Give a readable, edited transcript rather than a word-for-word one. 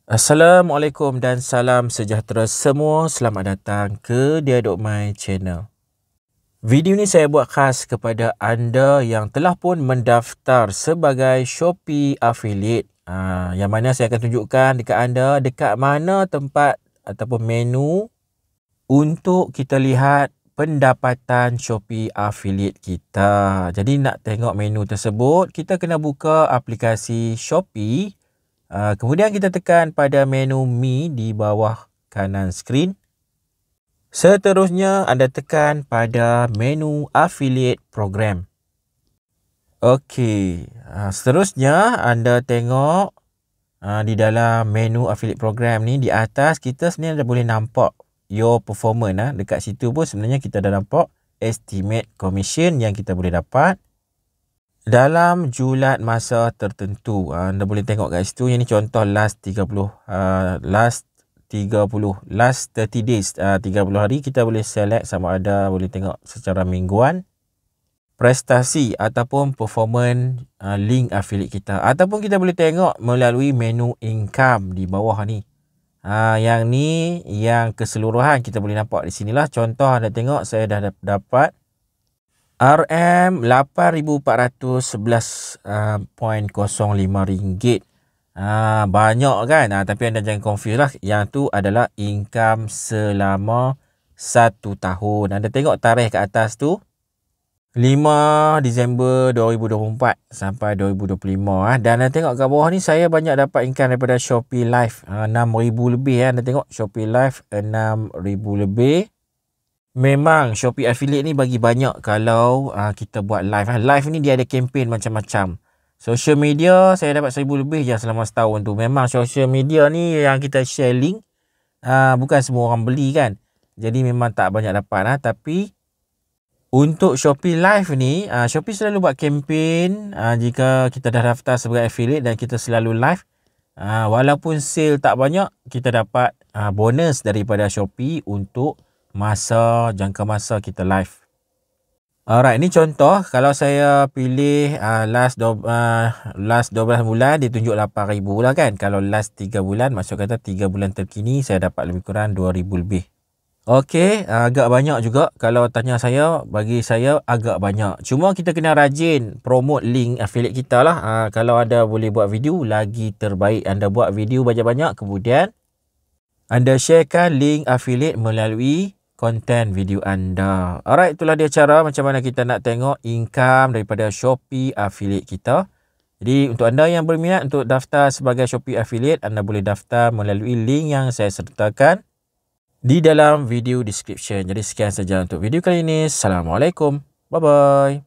Assalamualaikum dan salam sejahtera semua. Selamat datang ke Diadok My Channel. Video ni saya buat khas kepada anda yang telah pun mendaftar sebagai Shopee Affiliate. Yang mana saya akan tunjukkan dekat anda dekat mana tempat ataupun menu untuk kita lihat pendapatan Shopee Affiliate kita. Jadi nak tengok menu tersebut, kita kena buka aplikasi Shopee. Kemudian kita tekan pada menu Mi di bawah kanan skrin. Seterusnya anda tekan pada menu Affiliate Program. Okey, seterusnya anda tengok di dalam menu Affiliate Program ni, di atas kita sebenarnya dah boleh nampak your performance. Dekat situ pun sebenarnya kita dah nampak estimate commission yang kita boleh dapat dalam julat masa tertentu. Anda boleh tengok kat situ. Yang ni contoh last 30 days, 30 hari. Kita boleh select sama ada boleh tengok secara mingguan prestasi ataupun performance link affiliate kita, ataupun kita boleh tengok melalui menu income di bawah ni. Yang ni yang keseluruhan kita boleh nampak di sinilah. Contoh anda tengok saya dah dapat RM 8,411.05 ringgit. Banyak kan? Tapi anda jangan confuse lah. Yang tu adalah income selama 1 tahun. Anda tengok tarikh kat atas tu 5 Disember 2024 sampai 2025. Dan anda tengok kat bawah ni saya banyak dapat income daripada Shopee Live 6,000 lebih. Anda tengok Shopee Live 6,000 lebih. Memang Shopee Affiliate ni bagi banyak kalau kita buat live. Live ni dia ada kempen macam-macam. Social media saya dapat 1,000 lebih je selama setahun tu. Memang social media ni yang kita share link, bukan semua orang beli kan. Jadi memang tak banyak dapat. Tapi untuk Shopee Live ni, Shopee selalu buat kempen jika kita dah daftar sebagai affiliate dan kita selalu live. Walaupun sale tak banyak, kita dapat bonus daripada Shopee untuk jangka masa kita live. Alright, ni contoh kalau saya pilih last 12 bulan dia tunjuk 8,000 lah kan. Kalau last 3 bulan, maksud kata 3 bulan terkini saya dapat lebih kurang 2,000 lebih. Okey, agak banyak juga kalau tanya saya, bagi saya agak banyak. Cuma kita kena rajin promote link affiliate kita lah. Kalau anda boleh buat video lagi terbaik. Anda buat video banyak-banyak, kemudian anda sharekan link affiliate melalui konten video anda. Alright, itulah dia cara macam mana kita nak tengok income daripada Shopee Affiliate kita. Jadi untuk anda yang berminat untuk daftar sebagai Shopee Affiliate, anda boleh daftar melalui link yang saya sertakan di dalam video description. Jadi sekian saja untuk video kali ini. Assalamualaikum. Bye-bye.